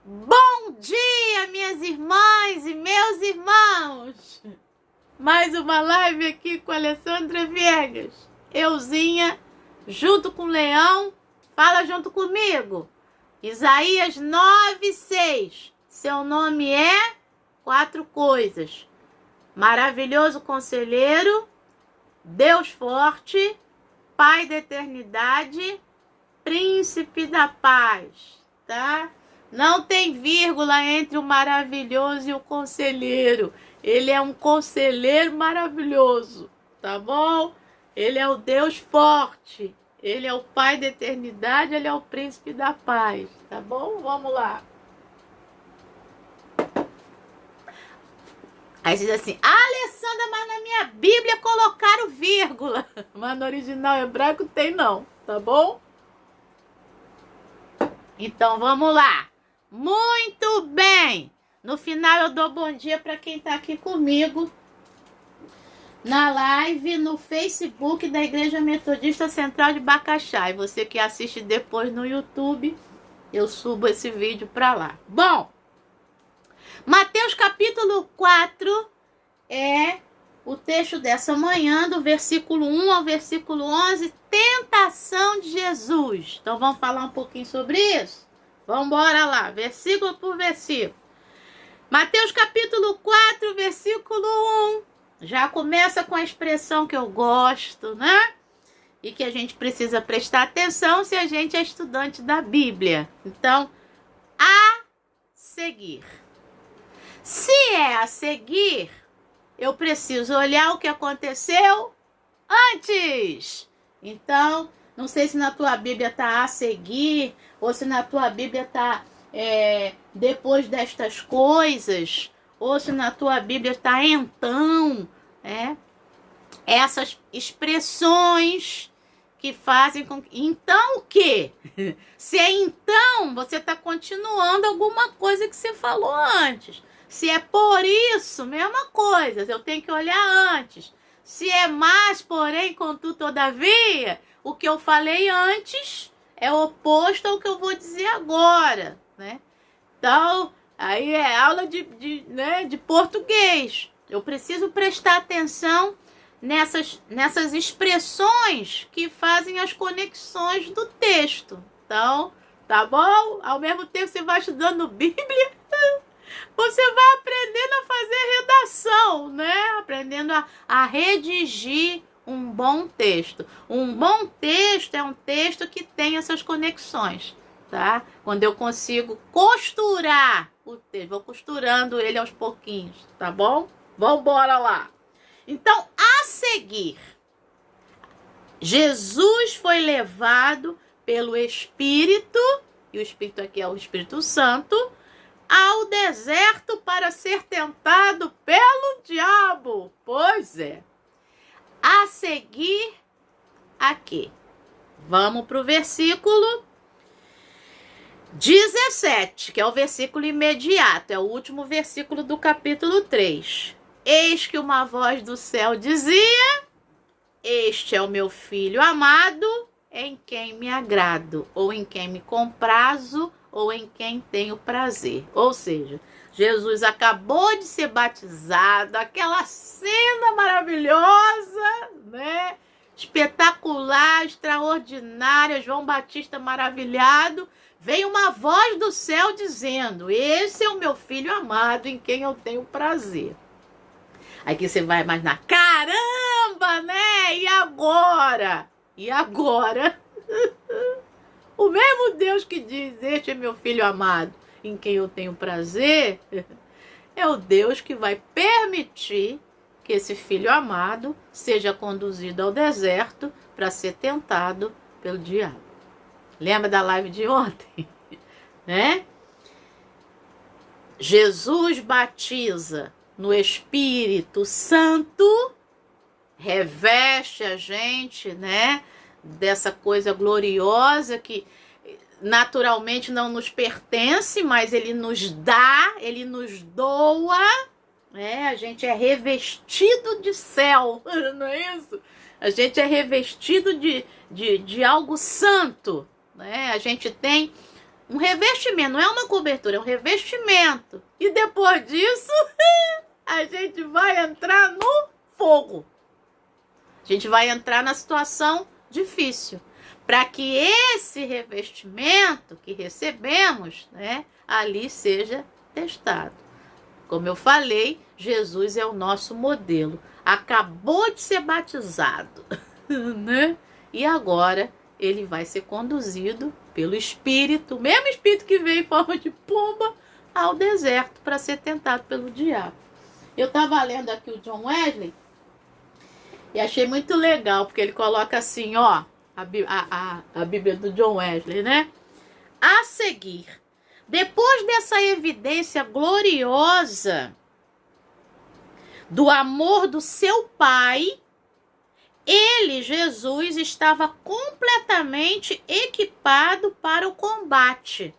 Bom dia, minhas irmãs e meus irmãos! Mais uma live aqui com a Alessandra Viegas. Euzinha, junto com o Leão, fala junto comigo. Isaías 9:6. Seu nome é 4 coisas: maravilhoso conselheiro, Deus forte, Pai da eternidade, príncipe da paz, tá? Não tem vírgula entre o maravilhoso e o conselheiro. Ele é um conselheiro maravilhoso, tá bom? Ele é o Deus forte. Ele é o Pai da eternidade, ele é o príncipe da paz, tá bom? Vamos lá. Aí diz assim: Alessandra, mas na minha Bíblia colocaram vírgula. Mas no original hebraico tem não, tá bom? Então vamos lá. Muito bem! No final eu dou bom dia para quem está aqui comigo na live no Facebook da Igreja Metodista Central de Bacaxá. E você que assiste depois no YouTube, eu subo esse vídeo para lá. Bom, Mateus capítulo 4 é o texto dessa manhã, do versículo 1 ao versículo 11, tentação de Jesus. Então vamos falar um pouquinho sobre isso? Vamos embora lá, versículo por versículo. Mateus capítulo 4, versículo 1. Já começa com a expressão que eu gosto, né? E que a gente precisa prestar atenção se a gente é estudante da Bíblia. Então, a seguir. Se é a seguir, eu preciso olhar o que aconteceu antes. Então, não sei se na tua Bíblia está a seguir, ou se na tua Bíblia está depois destas coisas, ou se na tua Bíblia está então. Essas expressões que fazem com que... Então o quê? Se é então, você está continuando alguma coisa que você falou antes. Se é por isso, mesma coisa, eu tenho que olhar antes. Se é mais, porém, contudo, todavia, o que eu falei antes é oposto ao que eu vou dizer agora, né? Então, aí é aula de português. Eu preciso prestar atenção nessas expressões que fazem as conexões do texto. Então, tá bom? Ao mesmo tempo que você vai estudando Bíblia, você vai aprendendo a fazer redação, né? Aprendendo a redigir um bom texto. Um bom texto é um texto que tem essas conexões, tá? Quando eu consigo costurar o texto, vou costurando ele aos pouquinhos, tá bom? Vamos embora lá. Então, a seguir, Jesus foi levado pelo Espírito, e o Espírito aqui é o Espírito Santo, ao deserto para ser tentado pelo diabo. Pois é. A seguir, aqui. Vamos para o versículo 17, que é o versículo imediato. É o último versículo do capítulo 3. Eis que uma voz do céu dizia: este é o meu filho amado, em quem me agrado, ou em quem me comprazo, ou em quem tenho prazer. Ou seja, Jesus acabou de ser batizado, aquela cena maravilhosa, né? Espetacular, extraordinária, João Batista maravilhado. Veio uma voz do céu dizendo: esse é o meu filho amado, em quem eu tenho prazer. Aqui você vai imaginar: caramba, né? E agora? E agora? O mesmo Deus que diz: este é meu filho amado, em quem eu tenho prazer, é o Deus que vai permitir que esse filho amado seja conduzido ao deserto para ser tentado pelo diabo. Lembra da live de ontem? Né? Jesus batiza no Espírito Santo, reveste a gente, né, dessa coisa gloriosa que naturalmente não nos pertence, mas ele nos dá, ele nos doa, né? A gente é revestido de céu, não é isso? A gente é revestido de algo santo, né? A gente tem Um revestimento, não é uma cobertura, é um revestimento. E depois disso, a gente vai entrar no fogo. A gente vai entrar na situação difícil. Para que esse revestimento que recebemos, né, ali seja testado. Como eu falei, Jesus é o nosso modelo. Acabou de ser batizado, né? E agora ele vai ser conduzido pelo Espírito, o mesmo Espírito que veio em forma de pomba, ao deserto para ser tentado pelo diabo. Eu estava lendo aqui o John Wesley e achei muito legal, porque ele coloca assim, ó, a Bíblia do John Wesley, né? A seguir, depois dessa evidência gloriosa do amor do seu Pai, ele, Jesus, estava completamente equipado para o combate.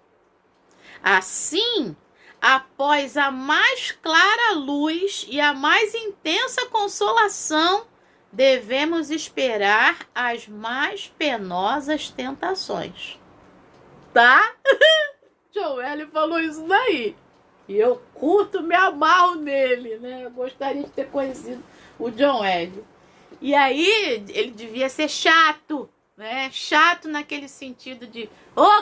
Assim, após a mais clara luz e a mais intensa consolação, devemos esperar as mais penosas tentações. Tá? Joel falou isso daí. E eu curto, me amarro nele, né? Eu gostaria de ter conhecido o John Wesley. E aí, ele devia ser chato, né? Chato naquele sentido de,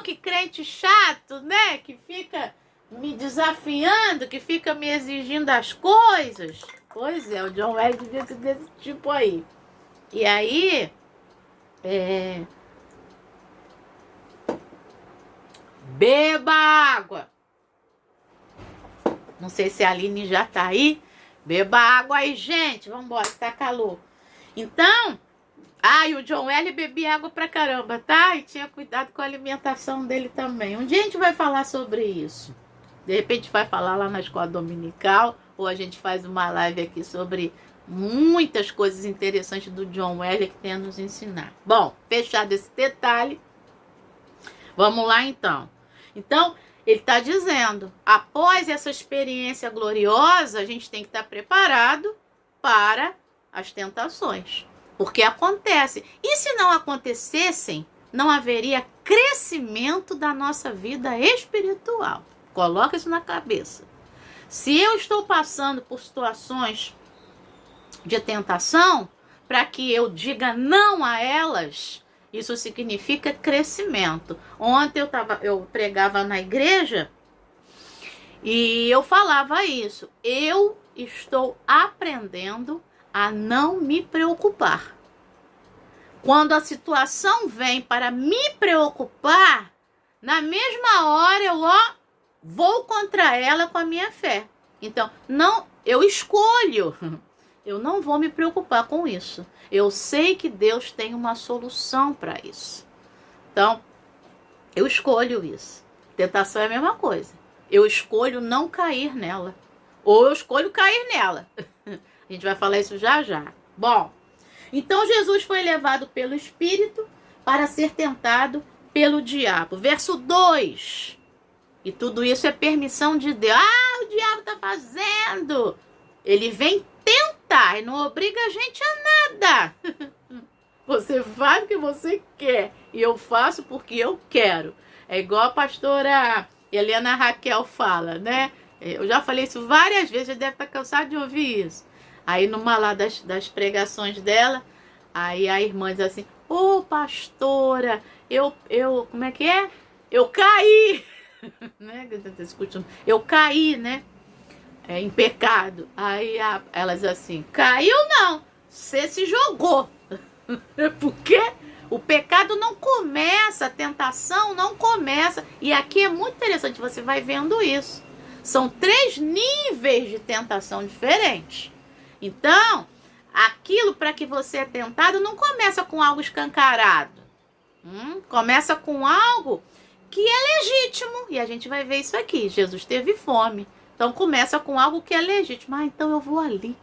que crente chato, né? Que fica me desafiando, que fica me exigindo as coisas. Pois é, o John Wesley devia ser desse tipo aí. E aí, beba água. Não sei se a Aline já tá aí. Beba água aí, gente. Vambora, que tá calor. Então, e o John Wesley bebia água pra caramba, tá? E tinha cuidado com a alimentação dele também. Um dia a gente vai falar sobre isso. De repente vai falar lá na escola dominical, ou a gente faz uma live aqui sobre muitas coisas interessantes do John Wesley que tem a nos ensinar. Bom, fechado esse detalhe, vamos lá então. Então, ele está dizendo, após essa experiência gloriosa, a gente tem que estar preparado para as tentações. Porque acontece. E se não acontecessem, não haveria crescimento da nossa vida espiritual. Coloca isso na cabeça. Se eu estou passando por situações de tentação, para que eu diga não a elas, isso significa crescimento. Ontem eu pregava na igreja e eu falava isso. Eu estou aprendendo a não me preocupar. Quando a situação vem para me preocupar, na mesma hora eu vou contra ela com a minha fé. Então, eu escolho. Eu não vou me preocupar com isso. Eu sei que Deus tem uma solução para isso. Então, eu escolho isso. Tentação é a mesma coisa. Eu escolho não cair nela. Ou eu escolho cair nela. A gente vai falar isso já já. Bom, então Jesus foi levado pelo Espírito para ser tentado pelo diabo. Verso 2. E tudo isso é permissão de Deus. O diabo está fazendo. Ele vem tentar e não obriga a gente a nada. Você faz o que você quer. E eu faço porque eu quero. É igual a pastora Helena Raquel fala, né? Eu já falei isso várias vezes, já deve estar cansado de ouvir isso. Aí numa lá das pregações dela, aí a irmã diz assim, pastora, como é que é? Eu caí, né? Eu caí, né? Em pecado. Aí ela diz assim, caiu não, você se jogou. Porque o pecado não começa, a tentação não começa. E aqui é muito interessante, você vai vendo isso. São 3 níveis de tentação diferentes. Então, aquilo para que você é tentado não começa com algo escancarado. Começa com algo que é legítimo. E a gente vai ver isso aqui. Jesus teve fome. Então, começa com algo que é legítimo. Então eu vou ali.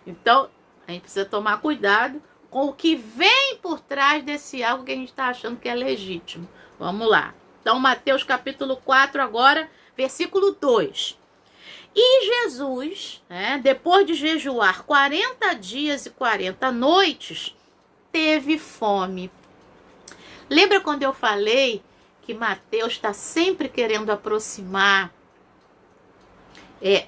Então, a gente precisa tomar cuidado com o que vem por trás desse algo que a gente está achando que é legítimo. Vamos lá. Então, Mateus capítulo 4 agora, versículo 2. E Jesus, depois de jejuar 40 dias e 40 noites, teve fome. Lembra quando eu falei que Mateus está sempre querendo aproximar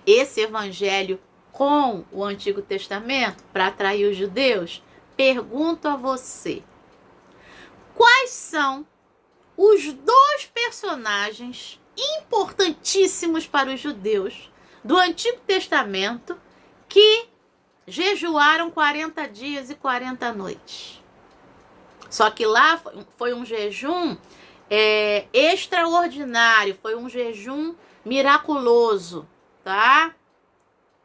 esse evangelho com o Antigo Testamento para atrair os judeus, pergunto a você, quais são os dois personagens importantíssimos para os judeus do Antigo Testamento que jejuaram 40 dias e 40 noites? Só que lá foi um jejum extraordinário, foi um jejum miraculoso, tá?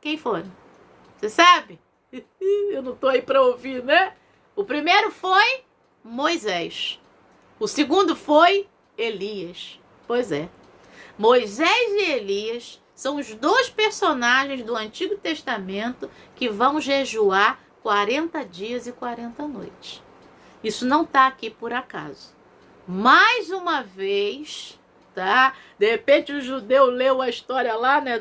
Quem foram? Você sabe? Eu não tô aí para ouvir, né? O primeiro foi Moisés. O segundo foi Elias. Pois é. Moisés e Elias são os dois personagens do Antigo Testamento que vão jejuar 40 dias e 40 noites. Isso não está aqui por acaso. Mais uma vez, tá? De repente o judeu leu a história lá, né,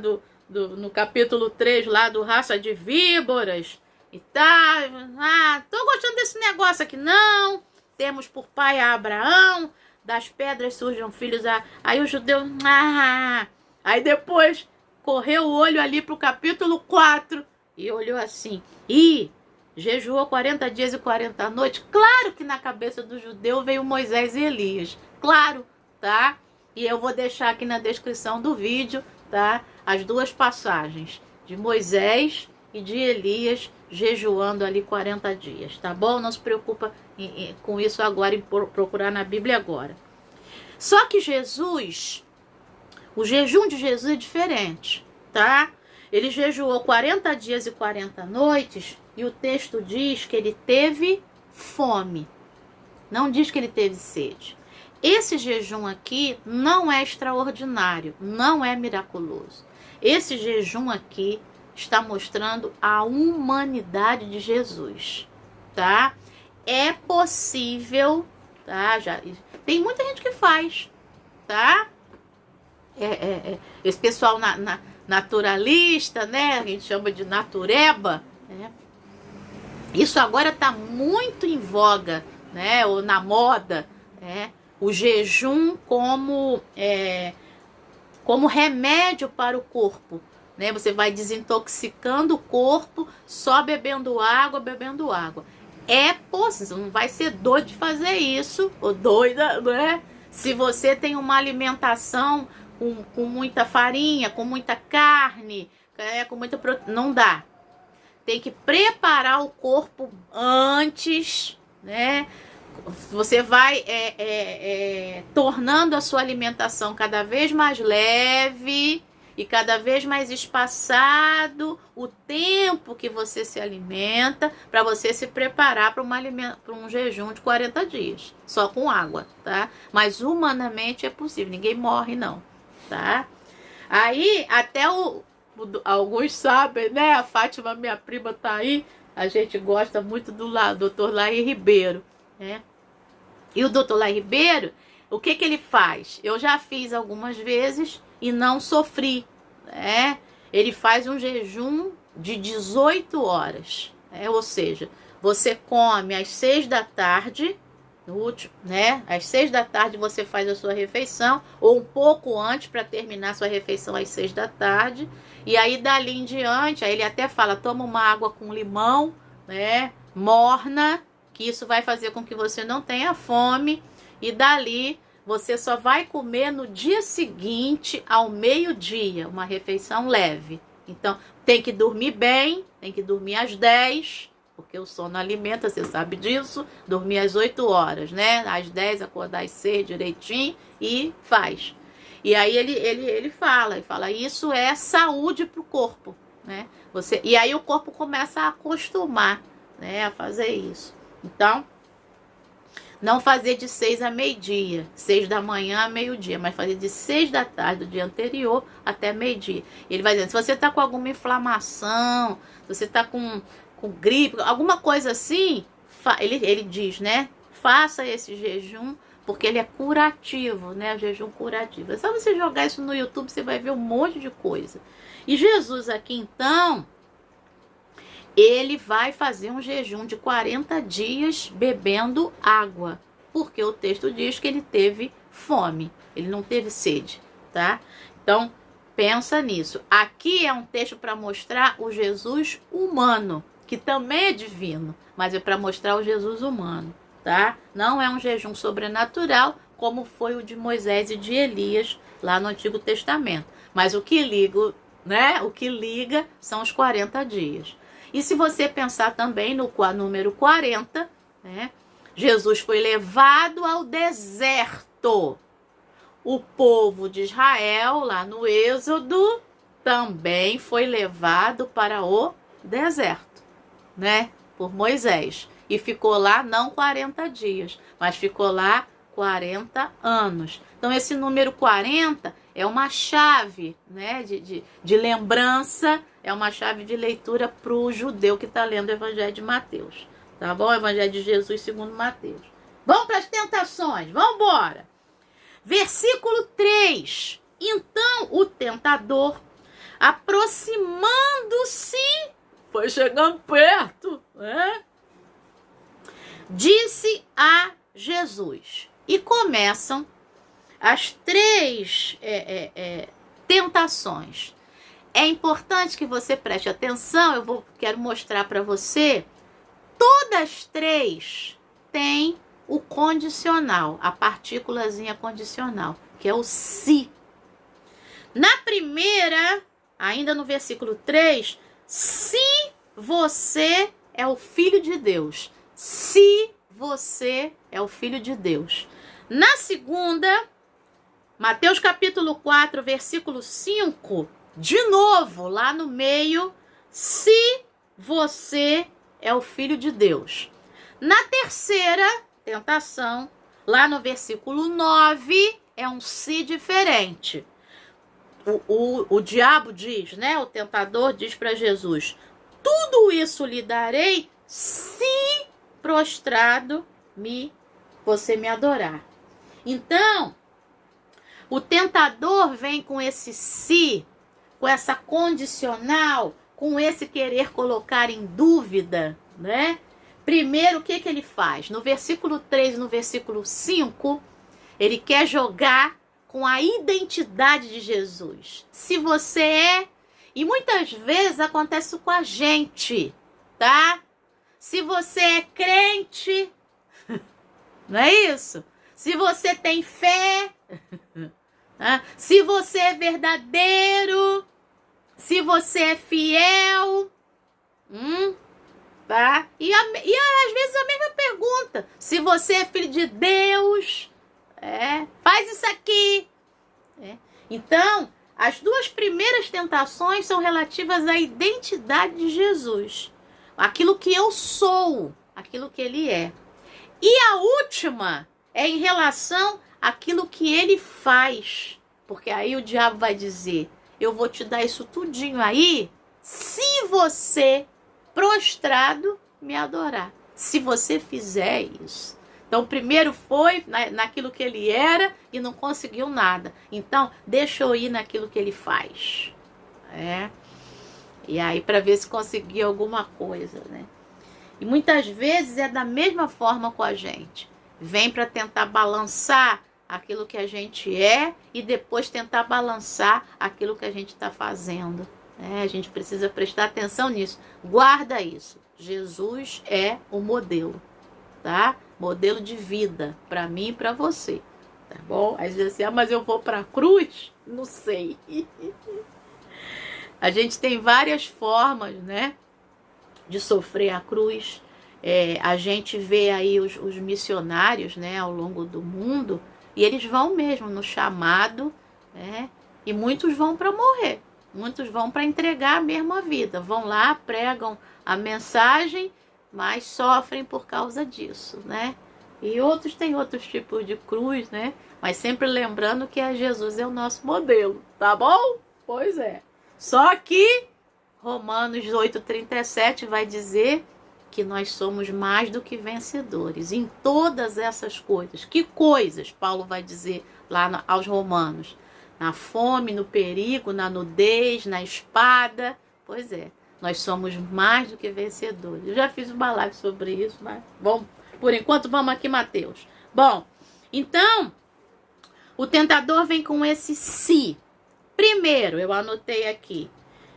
no capítulo 3 lá do Raça de Víboras e tá, tô gostando desse negócio aqui, não. Temos por pai a Abraão, das pedras surgem filhos. Aí o judeu, aí depois correu o olho ali pro capítulo 4 e olhou assim, jejuou 40 dias e 40 noites. Claro que na cabeça do judeu veio Moisés e Elias, claro, tá? E eu vou deixar aqui na descrição do vídeo, tá? As duas passagens de Moisés e de Elias jejuando ali 40 dias, tá bom? Não se preocupa com isso agora, em procurar na Bíblia agora. Só que Jesus, o jejum de Jesus é diferente, tá? Ele jejuou 40 dias e 40 noites e o texto diz que ele teve fome. Não diz que ele teve sede. Esse jejum aqui não é extraordinário, não é miraculoso. Esse jejum aqui está mostrando a humanidade de Jesus, tá? É possível, tá? Tem muita gente que faz, tá? Esse pessoal naturalista, né? A gente chama de natureba, né? Isso agora está muito em voga, né? Ou na moda, né? O jejum como remédio para o corpo, né? Você vai desintoxicando o corpo só bebendo água, bebendo água. É possível, não vai ser doido de fazer isso, ou doida, né? Se você tem uma alimentação com muita farinha, com muita carne, com muita proteína, não dá. Tem que preparar o corpo antes, né? Você vai tornando a sua alimentação cada vez mais leve e cada vez mais espaçado o tempo que você se alimenta para você se preparar para um jejum de 40 dias, só com água, tá? Mas humanamente é possível, ninguém morre não, tá? Aí até alguns sabem, né? A Fátima, minha prima, tá aí, a gente gosta muito do Dr. Laí Ribeiro, né? E o Dr. Laí Ribeiro, o que ele faz? Eu já fiz algumas vezes e não sofri, né? Ele faz um jejum de 18 horas, né? Ou seja, você come às 6 da tarde, né? Às 6 da tarde você faz a sua refeição, ou um pouco antes para terminar a sua refeição às 6 da tarde, e aí dali em diante, aí ele até fala, toma uma água com limão, né? Morna, que isso vai fazer com que você não tenha fome, e dali você só vai comer no dia seguinte ao meio-dia, uma refeição leve. Então, tem que dormir bem, tem que dormir às 10, porque o sono alimenta, você sabe disso, dormir às 8 horas, né? Às 10, acordar às 6 direitinho e faz. E aí ele fala, isso é saúde para o corpo, né? E aí o corpo começa a acostumar, né, a fazer isso. Então, não fazer de 6 a meio-dia, 6 da manhã a meio-dia, mas fazer de 6 da tarde do dia anterior até meio-dia. Ele vai dizendo, se você está com alguma inflamação, se você está com gripe, alguma coisa assim, ele diz, né? Faça esse jejum, porque ele é curativo, né? O jejum curativo. É só você jogar isso no YouTube, você vai ver um monte de coisa. E Jesus aqui, então, ele vai fazer um jejum de 40 dias bebendo água, porque o texto diz que ele teve fome, ele não teve sede, tá? Então, pensa nisso. Aqui é um texto para mostrar o Jesus humano, que também é divino, mas é para mostrar o Jesus humano, tá? Não é um jejum sobrenatural, como foi o de Moisés e de Elias lá no Antigo Testamento. Mas o que liga, né? O que liga são os 40 dias. E se você pensar também no número 40, né? Jesus foi levado ao deserto. O povo de Israel, lá no Êxodo, também foi levado para o deserto, né? Por Moisés. E ficou lá não 40 dias, mas ficou lá 40 anos. Então, esse número 40 é uma chave, né, de lembrança, é uma chave de leitura para o judeu que está lendo o Evangelho de Mateus. Tá bom? O Evangelho de Jesus segundo Mateus. Vamos para as tentações. Vamos embora. Versículo 3. Então o tentador, aproximando-se, foi chegando perto, né? Disse a Jesus. E começam as três tentações. É importante que você preste atenção, quero mostrar para você. Todas três têm o condicional, a partículazinha condicional, que é o se. Na primeira, ainda no versículo 3, se você é o filho de Deus. Se você é o filho de Deus. Na segunda, Mateus capítulo 4, versículo 5, de novo, lá no meio, se você é o filho de Deus. Na terceira tentação, lá no versículo 9, é um se diferente. O diabo diz, né? O tentador diz para Jesus: tudo isso lhe darei se prostrado você me adorar. Então, o tentador vem com esse se, com essa condicional, com esse querer colocar em dúvida, né? Primeiro, o que ele faz? No versículo 3 e no versículo 5, ele quer jogar com a identidade de Jesus. Se você é, e muitas vezes acontece isso com a gente, tá? Se você é crente, não é isso? Se você tem fé, se você é verdadeiro, se você é fiel, tá? E às vezes a mesma pergunta. Se você é filho de Deus, faz isso aqui. Então, as duas primeiras tentações são relativas à identidade de Jesus. Aquilo que eu sou, aquilo que ele é. E a última é em relação àquilo que ele faz. Porque aí o diabo vai dizer: eu vou te dar isso tudinho aí, se você prostrado me adorar. Se você fizer isso. Então, primeiro foi naquilo que ele era e não conseguiu nada. Então, deixa eu ir naquilo que ele faz. E aí, para ver se conseguia alguma coisa, né? E muitas vezes é da mesma forma com a gente. Vem para tentar balançar aquilo que a gente é e depois tentar balançar aquilo que a gente está fazendo. A gente precisa prestar atenção nisso. Guarda isso. Jesus é o modelo, tá? Modelo de vida para mim e para você, tá bom? Aí você diz assim: mas eu vou para a cruz? Não sei. A gente tem várias formas, né, de sofrer a cruz. A gente vê aí os missionários, né, ao longo do mundo, e eles vão mesmo no chamado, né, e muitos vão para morrer. Muitos vão para entregar a mesma vida. Vão lá, pregam a mensagem, mas sofrem por causa disso, né? E outros têm outros tipos de cruz, né? Mas sempre lembrando que Jesus é o nosso modelo, tá bom? Pois é. Só que Romanos 8,37 vai dizer que nós somos mais do que vencedores em todas essas coisas. Que coisas Paulo vai dizer lá aos Romanos? Na fome, no perigo, na nudez, na espada. Pois é, nós somos mais do que vencedores. Eu já fiz uma live sobre isso, mas bom, por enquanto vamos aqui, Mateus. Bom, então, o tentador vem com esse se. Primeiro, eu anotei aqui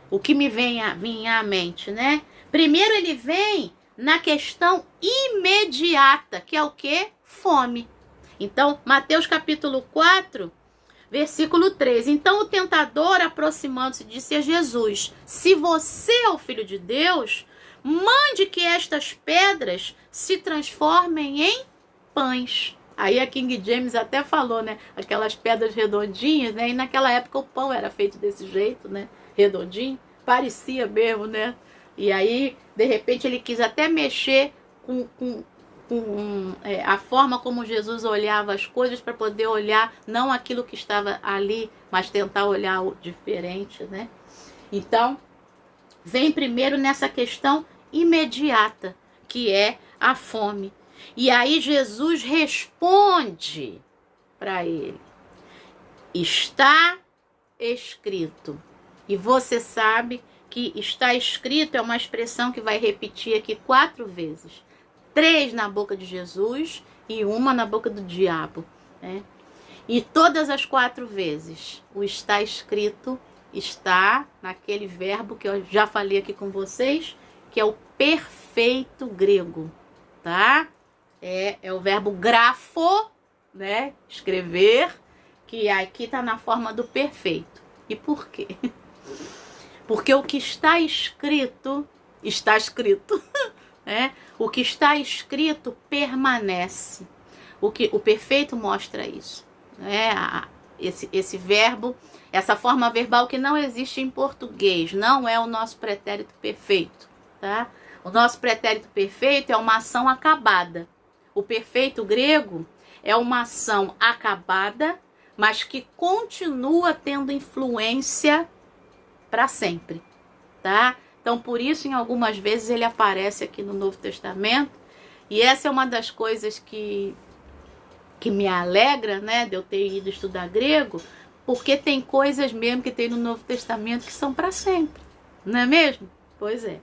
o que me vinha à mente, né? Primeiro ele vem na questão imediata, que é o quê? Fome. Então, Mateus capítulo 4, versículo 3. Então o tentador, aproximando-se, disse a Jesus: se você é o Filho de Deus, mande que estas pedras se transformem em pães. Aí a King James até falou, né? Aquelas pedras redondinhas, né? E naquela época o pão era feito desse jeito, né? Redondinho. Parecia mesmo, né? E aí, de repente, ele quis até mexer com a forma como Jesus olhava as coisas para poder olhar não aquilo que estava ali, mas tentar olhar o diferente, né? Então, vem primeiro nessa questão imediata, que é a fome. E aí Jesus responde para ele: está escrito. E você sabe que está escrito é uma expressão que vai repetir aqui 4 vezes. 3 na boca de Jesus e 1 na boca do diabo, né? E todas as 4 vezes o está escrito está naquele verbo que eu já falei aqui com vocês, que é o perfeito grego, tá? É o verbo grafo, né? Escrever, que aqui está na forma do perfeito. E por quê? Porque o que está escrito, né? O que está escrito permanece. O perfeito mostra isso, né? Esse verbo, essa forma verbal que não existe em português, não é o nosso pretérito perfeito, tá? O nosso pretérito perfeito é uma ação acabada. O perfeito grego é uma ação acabada, mas que continua tendo influência para sempre, tá? Então, por isso, em algumas vezes, ele aparece aqui no Novo Testamento. E essa é uma das coisas que me alegra, né, de eu ter ido estudar grego, porque tem coisas mesmo que tem no Novo Testamento que são para sempre, não é mesmo? Pois é.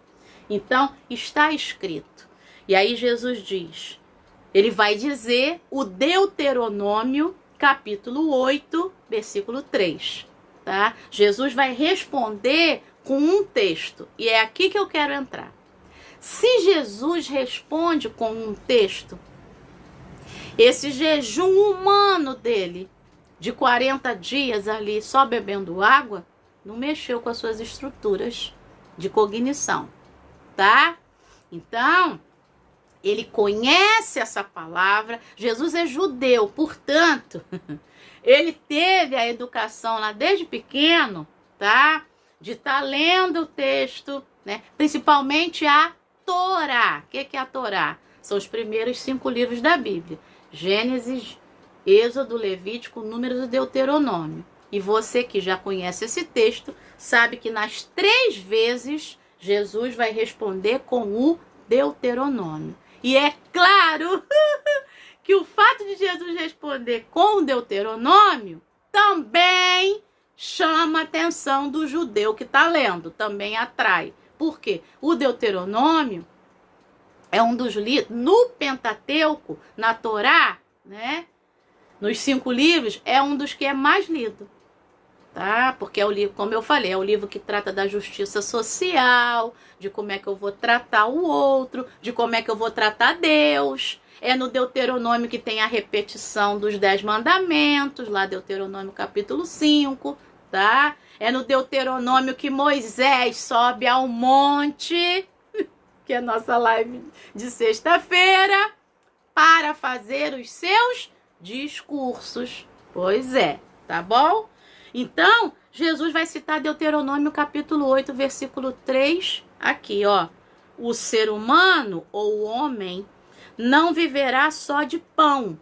Então, está escrito. E aí Jesus diz, ele vai dizer o Deuteronômio, capítulo 8, versículo 3, tá? Jesus vai responder com um texto, e é aqui que eu quero entrar. Se Jesus responde com um texto, esse jejum humano dele, de 40 dias ali só bebendo água, não mexeu com as suas estruturas de cognição, tá? Então, ele conhece essa palavra. Jesus é judeu, portanto, ele teve a educação lá desde pequeno, tá? De estar lendo o texto, né? Principalmente a Torá. O que é a Torá? São os primeiros 5 livros da Bíblia. Gênesis, Êxodo, Levítico, Números e Deuteronômio. E você que já conhece esse texto, sabe que nas 3 vezes Jesus vai responder com o Deuteronômio. E é claro que o fato de Jesus responder com o Deuteronômio também chama a atenção do judeu que está lendo, também atrai. Por quê? O Deuteronômio é um dos livros, no Pentateuco, na Torá, né? Nos 5 livros, é um dos que é mais lido, tá? Porque é o livro, como eu falei, é o livro que trata da justiça social, de como é que eu vou tratar o outro, de como é que eu vou tratar Deus. É no Deuteronômio que tem a repetição dos 10 mandamentos, lá Deuteronômio capítulo 5, tá? É no Deuteronômio que Moisés sobe ao monte, que é a nossa live de sexta-feira, para fazer os seus discursos. Pois é, tá bom? Então, Jesus vai citar Deuteronômio capítulo 8, versículo 3, aqui, ó. O ser humano, ou o homem, não viverá só de pão,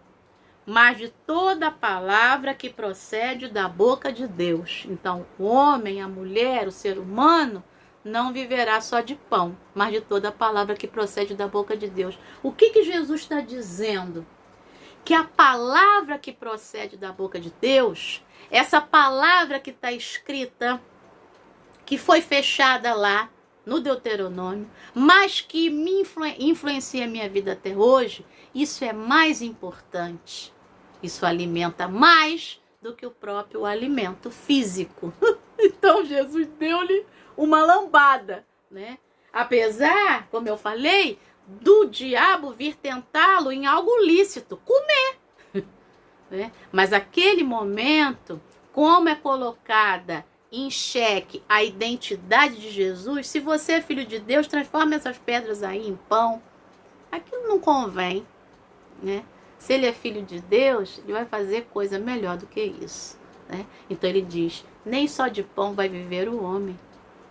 mas de toda a palavra que procede da boca de Deus. Então, o homem, a mulher, o ser humano, não viverá só de pão, mas de toda a palavra que procede da boca de Deus. O que Jesus está dizendo? Que a palavra que procede da boca de Deus, essa palavra que está escrita, que foi fechada lá no Deuteronômio, mas que me influencia a minha vida até hoje, isso é mais importante. Isso alimenta mais do que o próprio alimento físico. Então Jesus deu-lhe uma lambada, né? Apesar, como eu falei, do diabo vir tentá-lo em algo lícito, comer. Né? Mas aquele momento, como é colocada em xeque a identidade de Jesus, se você é filho de Deus, transforma essas pedras aí em pão. Aquilo não convém, né? Se ele é filho de Deus, ele vai fazer coisa melhor do que isso, né? Então ele diz, nem só de pão vai viver o homem,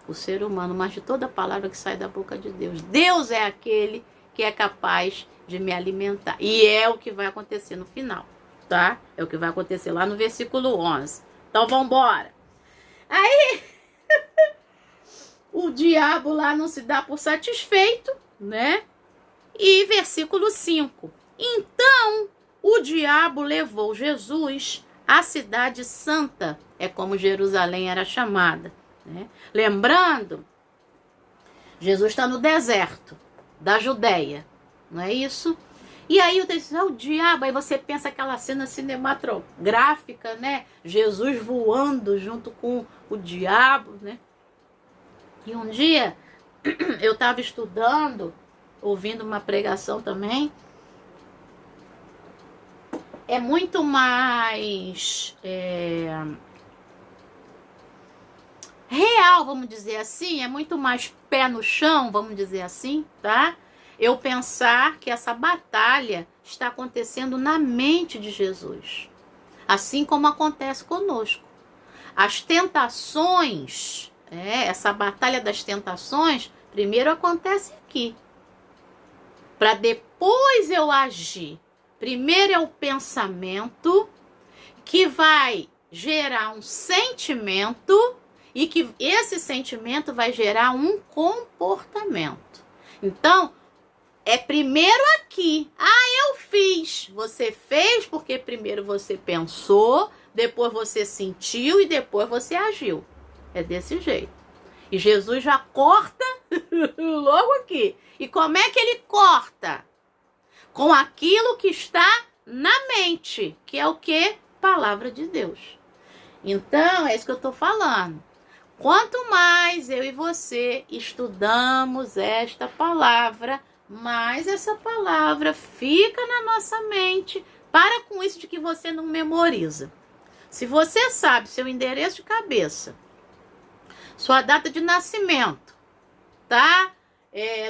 o ser humano, mas de toda palavra que sai da boca de Deus. Deus é aquele que é capaz de me alimentar. E é o que vai acontecer no final, tá? É o que vai acontecer lá no versículo 11. Então vamos embora. Aí, o diabo lá não se dá por satisfeito, né? E versículo 5. Então, o diabo levou Jesus à cidade santa, é como Jerusalém era chamada, né? Lembrando, Jesus está no deserto da Judéia, não é isso? E aí o diabo, aí você pensa aquela cena cinematográfica, né? Jesus voando junto com o diabo, né? E um dia eu estava estudando, ouvindo uma pregação também. É muito mais real, vamos dizer assim, é muito mais pé no chão, vamos dizer assim, tá? Eu pensar que essa batalha está acontecendo na mente de Jesus, assim como acontece conosco. As tentações, essa batalha das tentações, primeiro acontece aqui, para depois eu agir. Primeiro é o pensamento, que vai gerar um sentimento, e que esse sentimento vai gerar um comportamento. Então, é primeiro aqui. Eu fiz. Você fez porque primeiro você pensou, depois você sentiu e depois você agiu. É desse jeito. E Jesus já corta logo aqui. E como é que ele corta? Com aquilo que está na mente, que é o quê? Palavra de Deus. Então, é isso que eu estou falando. Quanto mais eu e você estudamos esta palavra, mais essa palavra fica na nossa mente. Para com isso de que você não memoriza. Se você sabe seu endereço de cabeça, sua data de nascimento, tá?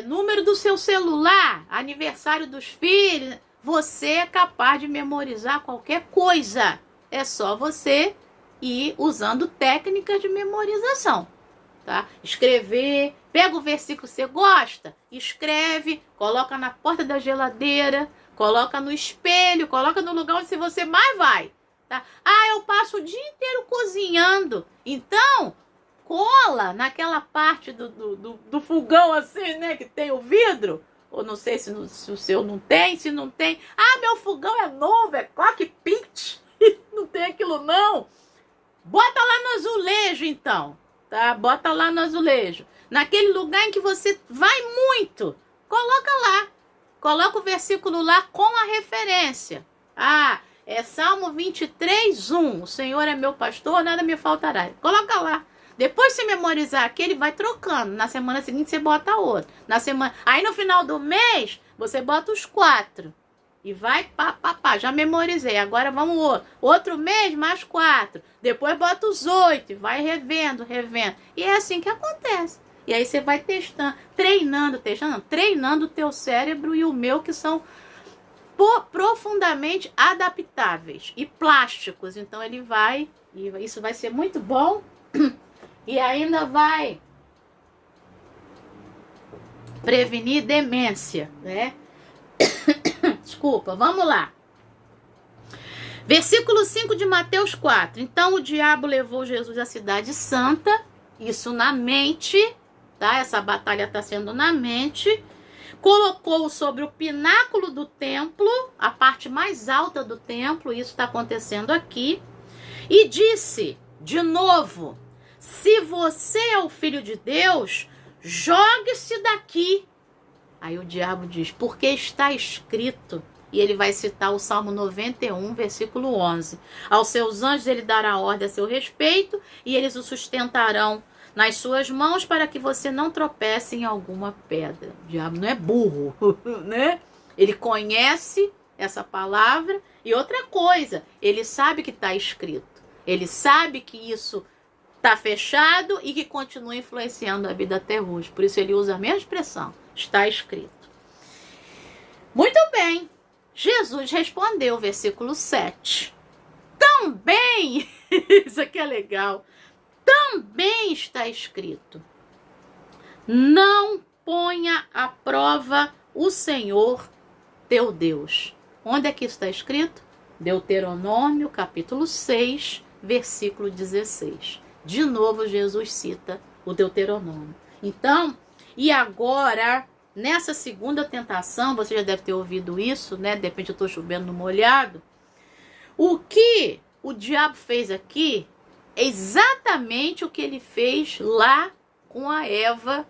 Número do seu celular, aniversário dos filhos, você é capaz de memorizar qualquer coisa. É só você ir usando técnicas de memorização, tá? Escrever, pega o versículo que você gosta, escreve, coloca na porta da geladeira, coloca no espelho, coloca no lugar onde você mais vai, tá? Eu passo o dia inteiro cozinhando, então cola naquela parte do fogão assim, né, que tem o vidro, ou não sei se o seu não tem, se não tem, meu fogão é novo, é cockpit, não tem aquilo não, bota lá no azulejo então, tá? Bota lá no azulejo, naquele lugar em que você vai muito, coloca lá, coloca o versículo lá com a referência, é Salmo 23:1, o Senhor é meu pastor, nada me faltará, coloca lá. Depois você memorizar aquele, vai trocando. Na semana seguinte você bota outro. Aí no final do mês, você bota os 4. E vai, já memorizei. Agora vamos outro mês, mais 4. Depois bota os 8. E vai revendo. E é assim que acontece. E aí você vai testando, treinando o teu cérebro e o meu, que são profundamente adaptáveis e plásticos. Então ele vai, e isso vai ser muito bom. E ainda vai prevenir demência, né? Desculpa, vamos lá. Versículo 5 de Mateus 4. Então o diabo levou Jesus à cidade santa, isso na mente, tá? Essa batalha está sendo na mente. Colocou-o sobre o pináculo do templo, a parte mais alta do templo, isso está acontecendo aqui. E disse, de novo, se você é o filho de Deus, jogue-se daqui. Aí o diabo diz, porque está escrito, E ele vai citar o Salmo 91, versículo 11. Aos seus anjos ele dará ordem a seu respeito e eles o sustentarão nas suas mãos para que você não tropece em alguma pedra. O diabo não é burro, né? Ele conhece essa palavra e outra coisa, ele sabe que está escrito. Ele sabe que isso está fechado e que continua influenciando a vida até hoje. Por isso ele usa a mesma expressão, está escrito. Muito bem. Jesus respondeu, versículo 7. Também, isso aqui é legal, também está escrito: não ponha à prova o Senhor teu Deus. Onde é que isso está escrito? Deuteronômio, capítulo 6, versículo 16. De novo, Jesus cita o Deuteronômio. Então, e agora, nessa segunda tentação, você já deve ter ouvido isso, né? De repente eu estou chovendo no molhado. O que o diabo fez aqui é exatamente o que ele fez lá com a Eva,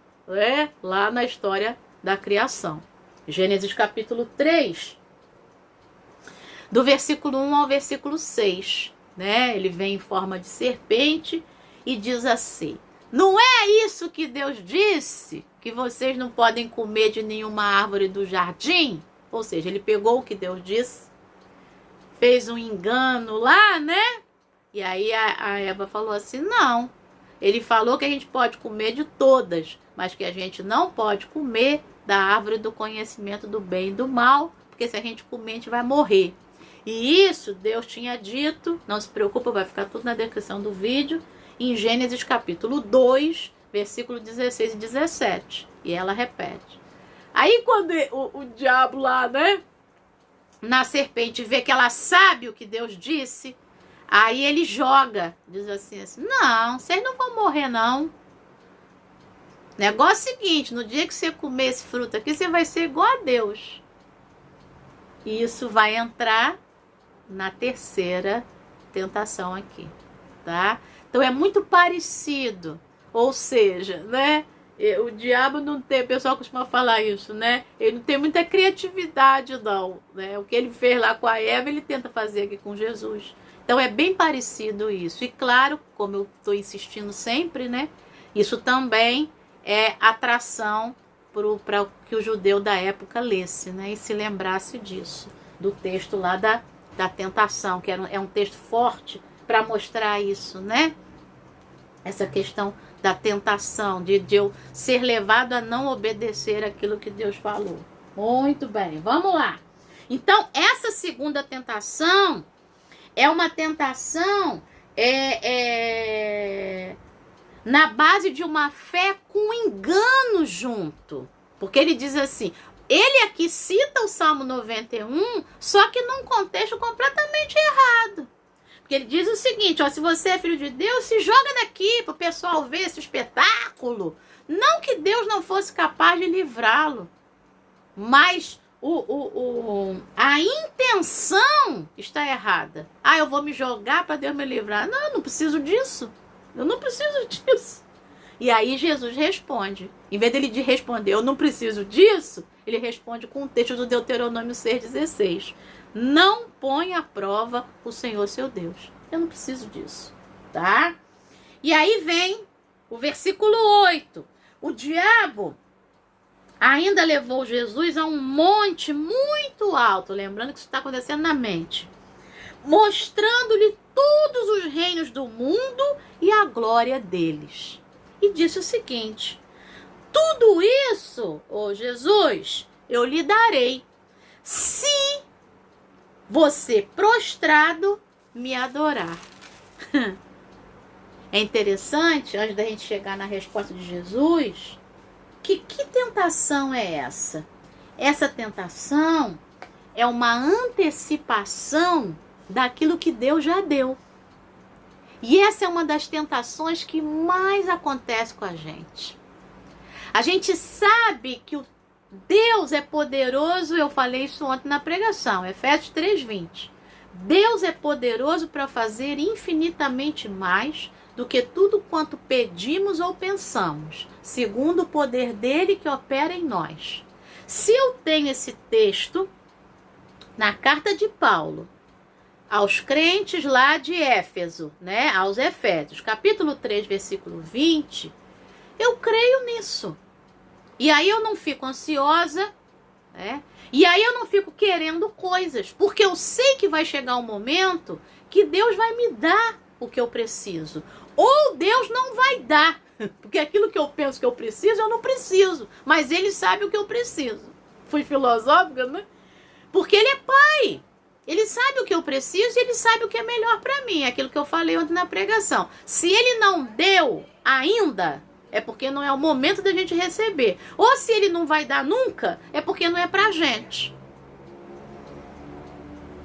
lá na história da criação. Gênesis capítulo 3, do versículo 1 ao versículo 6. Né? Ele vem em forma de serpente e diz assim: não é isso que Deus disse? Que vocês não podem comer de nenhuma árvore do jardim? Ou seja, ele pegou o que Deus disse, fez um engano lá, né? E aí a Eva falou assim: não, ele falou que a gente pode comer de todas, mas que a gente não pode comer da árvore do conhecimento do bem e do mal, porque se a gente comer a gente vai morrer. E isso Deus tinha dito, não se preocupa, vai ficar tudo na descrição do vídeo, em Gênesis capítulo 2, versículo 16 e 17. E ela repete. Aí quando o diabo lá, né, na serpente, vê que ela sabe o que Deus disse, aí ele joga, diz assim, não, vocês não vão morrer não. Negócio é o seguinte, no dia que você comer esse fruto aqui, você vai ser igual a Deus. E isso vai entrar na terceira tentação aqui, tá? Então é muito parecido, ou seja, né? O diabo não tem, o pessoal costuma falar isso, né? Ele não tem muita criatividade não, né? O que ele fez lá com a Eva, ele tenta fazer aqui com Jesus. Então é bem parecido isso. E claro, como eu estou insistindo sempre, né? Isso também é atração para que o judeu da época lesse, né? E se lembrasse disso, do texto lá da tentação, que é um texto forte para mostrar isso, né? Essa questão da tentação, de eu ser levado a não obedecer aquilo que Deus falou. Muito bem, vamos lá. Então, essa segunda tentação é uma tentação na base de uma fé com engano junto. Porque ele diz assim, ele aqui cita o Salmo 91, só que num contexto completamente errado. Porque ele diz o seguinte, ó, se você é filho de Deus, se joga daqui para o pessoal ver esse espetáculo. Não que Deus não fosse capaz de livrá-lo, mas a intenção está errada. Ah, eu vou me jogar para Deus me livrar. Não, eu não preciso disso. Eu não preciso disso. E aí Jesus responde. Em vez dele de responder, eu não preciso disso, ele responde com o texto do Deuteronômio 6,16. Não põe à prova o Senhor seu Deus. Eu não preciso disso, tá? E aí vem o versículo 8. O diabo ainda levou Jesus a um monte muito alto. Lembrando que isso está acontecendo na mente. Mostrando-lhe todos os reinos do mundo e a glória deles. E disse o seguinte: tudo isso, ó Jesus, eu lhe darei, se você prostrado me adorar. É interessante, antes da gente chegar na resposta de Jesus, que tentação é essa? Essa tentação é uma antecipação daquilo que Deus já deu. E essa é uma das tentações que mais acontece com a gente. A gente sabe que o Deus é poderoso, eu falei isso ontem na pregação, Efésios 3:20. Deus é poderoso para fazer infinitamente mais do que tudo quanto pedimos ou pensamos, segundo o poder dele que opera em nós. Se eu tenho esse texto na carta de Paulo aos crentes lá de Éfeso, né? Aos Efésios, capítulo 3, versículo 20, eu creio nisso. E aí eu não fico ansiosa, né? E aí eu não fico querendo coisas, porque eu sei que vai chegar um momento que Deus vai me dar o que eu preciso. Ou Deus não vai dar, porque aquilo que eu penso que eu preciso, eu não preciso. Mas Ele sabe o que eu preciso. Fui filosófica, né? Porque Ele é Pai. Ele sabe o que eu preciso e Ele sabe o que é melhor para mim. Aquilo que eu falei ontem na pregação. Se Ele não deu ainda, é porque não é o momento da gente receber. Ou se Ele não vai dar nunca, é porque não é pra gente.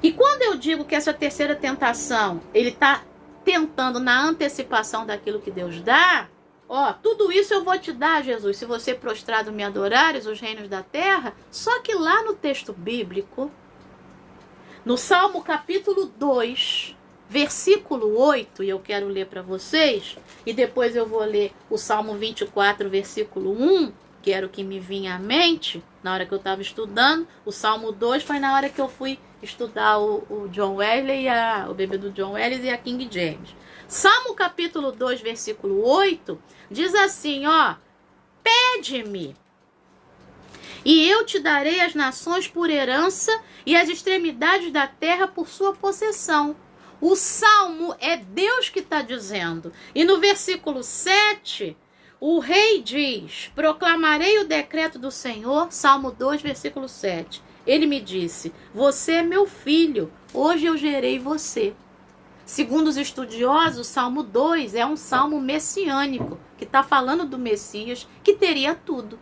E quando eu digo que essa terceira tentação, Ele está tentando na antecipação daquilo que Deus dá, ó, tudo isso eu vou te dar, Jesus, se você prostrado me adorares, os reinos da terra. Só que lá no texto bíblico, no Salmo capítulo 2, versículo 8, e eu quero ler para vocês, e depois eu vou ler o Salmo 24, versículo 1, que era o que me vinha à mente na hora que eu estava estudando. O Salmo 2 foi na hora que eu fui estudar o John Wesley, o bebê do John Wesley e a King James. Salmo capítulo 2, versículo 8, diz assim, ó: pede-me, e eu te darei as nações por herança e as extremidades da terra por sua possessão. O Salmo é Deus que está dizendo. E no versículo 7, o rei diz: proclamarei o decreto do Senhor. Salmo 2, versículo 7. Ele me disse: você é meu filho, hoje eu gerei você. Segundo os estudiosos, o Salmo 2 é um salmo messiânico, que está falando do Messias, que teria tudo.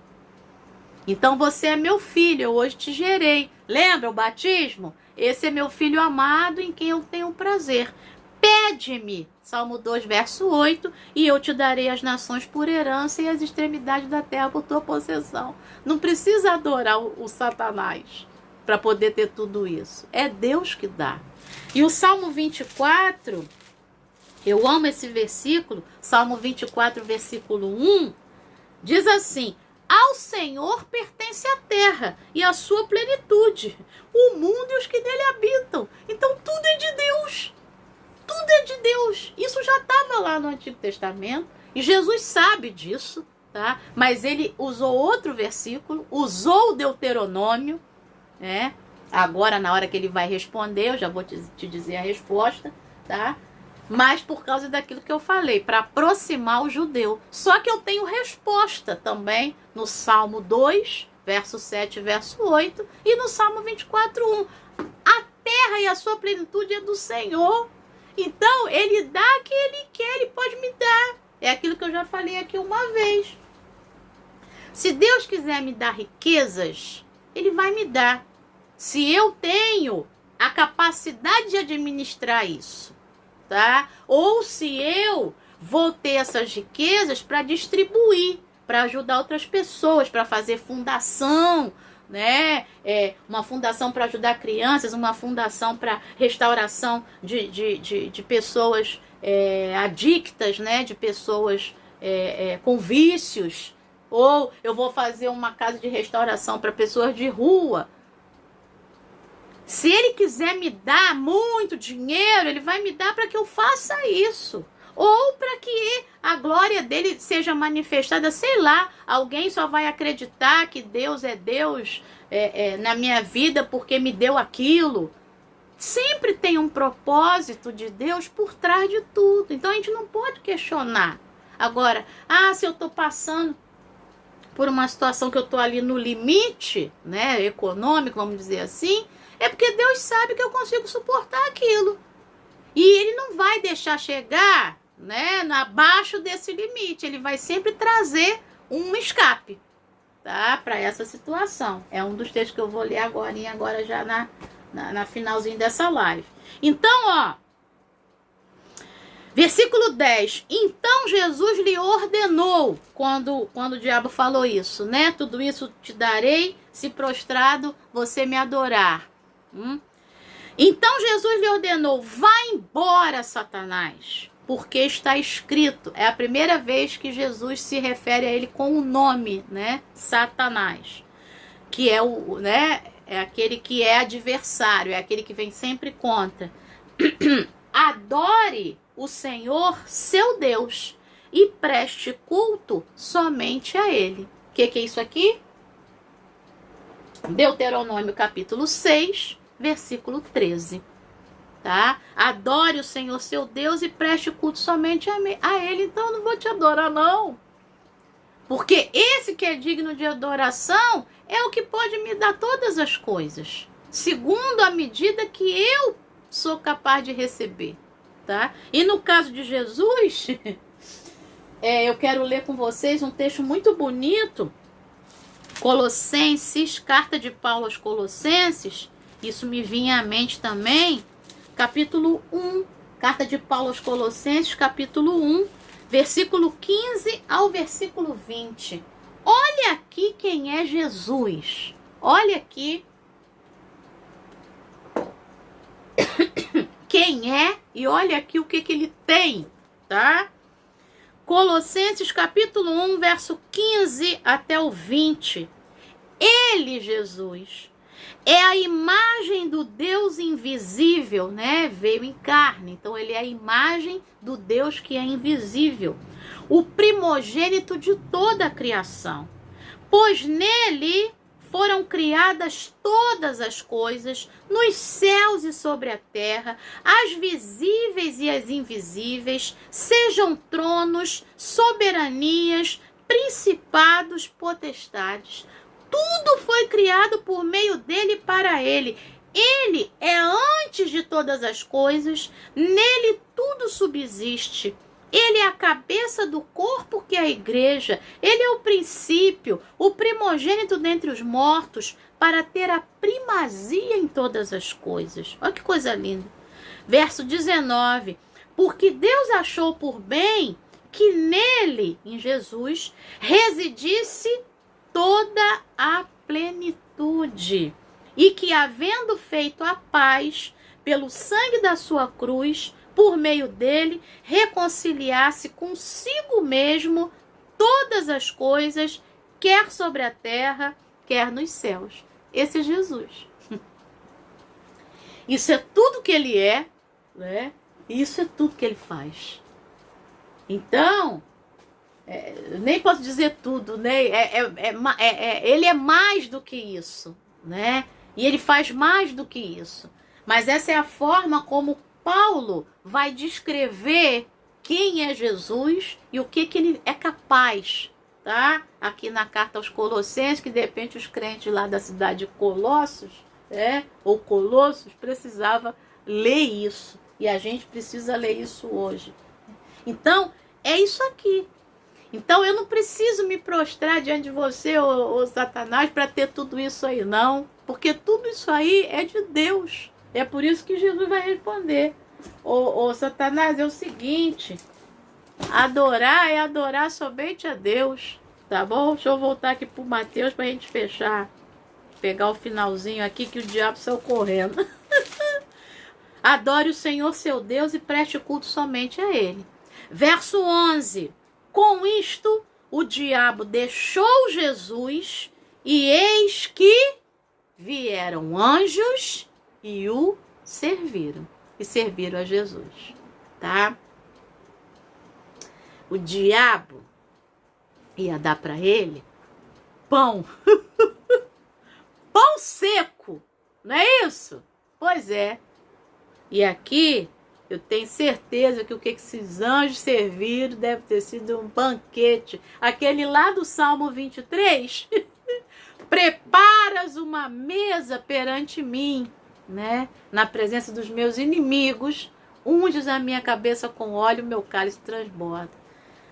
Então você é meu filho, eu hoje te gerei. Lembra o batismo? Esse é meu filho amado em quem eu tenho prazer. Pede-me, Salmo 2, verso 8, e eu te darei as nações por herança e as extremidades da terra por tua possessão. Não precisa adorar o Satanás para poder ter tudo isso. É Deus que dá. E o Salmo 24, eu amo esse versículo, Salmo 24, versículo 1, diz assim: ao Senhor pertence a terra e a sua plenitude, o mundo e os que nele habitam. Então tudo é de Deus. Tudo é de Deus. Isso já estava lá no Antigo Testamento e Jesus sabe disso, tá? Mas ele usou outro versículo, usou o Deuteronômio, né? Agora, na hora que ele vai responder, eu já vou te dizer a resposta, tá? Mas por causa daquilo que eu falei, para aproximar o judeu. Só que eu tenho resposta também no Salmo 2, verso 7 e verso 8, e no Salmo 24, 1. A terra e a sua plenitude é do Senhor. Então, Ele dá o que Ele quer, Ele pode me dar. É aquilo que eu já falei aqui uma vez. Se Deus quiser me dar riquezas, Ele vai me dar. Se eu tenho a capacidade de administrar isso, tá? Ou se eu vou ter essas riquezas para distribuir, para ajudar outras pessoas, para fazer fundação, né? Uma fundação para ajudar crianças, uma fundação para restauração de pessoas adictas, né? De pessoas com vícios. Ou eu vou fazer uma casa de restauração para pessoas de rua. Se Ele quiser me dar muito dinheiro, Ele vai me dar para que eu faça isso. Ou para que a glória dele seja manifestada, sei lá, alguém só vai acreditar que Deus é Deus na minha vida porque me deu aquilo. Sempre tem um propósito de Deus por trás de tudo. Então a gente não pode questionar. Agora, se eu estou passando por uma situação que eu estou ali no limite, né, econômico, vamos dizer assim, é porque Deus sabe que eu consigo suportar aquilo. E Ele não vai deixar chegar, né, abaixo desse limite. Ele vai sempre trazer um escape, tá, para essa situação. É um dos textos que eu vou ler agora já na finalzinho dessa live. Então, ó, versículo 10. Então Jesus lhe ordenou, quando o diabo falou isso, né? Tudo isso te darei, se prostrado você me adorar. Então Jesus lhe ordenou: vá embora, Satanás, porque está escrito. É a primeira vez que Jesus se refere a ele com o nome, né? Satanás, que é É aquele que é adversário, é aquele que vem sempre contra. Adore o Senhor, seu Deus, e preste culto somente a Ele. O que é isso aqui? Deuteronômio capítulo 6, versículo 13. Tá? Adore o Senhor, seu Deus, e preste culto somente a Ele. Então eu não vou te adorar, não. Porque esse que é digno de adoração é o que pode me dar todas as coisas, segundo a medida que eu sou capaz de receber, tá? E no caso de Jesus, eu quero ler com vocês um texto muito bonito, Colossenses, carta de Paulo aos Colossenses, isso me vinha à mente também, capítulo 1, carta de Paulo aos Colossenses, capítulo 1, versículo 15 ao versículo 20. Olha aqui quem é Jesus. Olha aqui quem é e olha aqui o que ele tem, tá? Colossenses capítulo 1, verso 15 até o 20. Ele, Jesus, é a imagem do Deus invisível, né? Veio em carne. Então, ele é a imagem do Deus que é invisível. O primogênito de toda a criação. Pois nele foram criadas todas as coisas, nos céus e sobre a terra, as visíveis e as invisíveis, sejam tronos, soberanias, principados, potestades. Tudo foi criado por meio dele e para ele. Ele é antes de todas as coisas, nele tudo subsiste. Ele é a cabeça do corpo que é a igreja. Ele é o princípio, o primogênito dentre os mortos, para ter a primazia em todas as coisas. Olha que coisa linda. Verso 19. Porque Deus achou por bem que nele, em Jesus, residisse toda a plenitude, e que, havendo feito a paz pelo sangue da sua cruz, por meio dele, reconciliasse consigo mesmo todas as coisas, quer sobre a terra, quer nos céus. Esse é Jesus. Isso é tudo que ele é, né? Isso é tudo que ele faz. Então, nem posso dizer tudo, né? Ele é mais do que isso, né? E ele faz mais do que isso. Mas essa é a forma como Paulo vai descrever quem é Jesus e o que ele é capaz, tá? Aqui na carta aos Colossenses, que de repente os crentes lá da cidade de Colossos, ou Colossos, precisava ler isso. E a gente precisa ler isso hoje. Então, é isso aqui. Então, eu não preciso me prostrar diante de você, ô Satanás, para ter tudo isso aí, não. Porque tudo isso aí é de Deus. É por isso que Jesus vai responder. Ô Satanás, é o seguinte, adorar é adorar somente a Deus, tá bom? Deixa eu voltar aqui pro Mateus pra gente fechar. Pegar o finalzinho aqui que o diabo saiu correndo. Adore o Senhor seu Deus e preste culto somente a Ele. Verso 11. Com isto, o diabo deixou Jesus e eis que vieram anjos e o serviram. E serviram a Jesus, tá? O diabo ia dar para ele pão. Pão seco, não é isso? Pois é. E aqui eu tenho certeza que o que esses anjos serviram deve ter sido um banquete. Aquele lá do Salmo 23. Preparas uma mesa perante mim, né? Na presença dos meus inimigos, unges a minha cabeça com óleo, meu cálice transborda.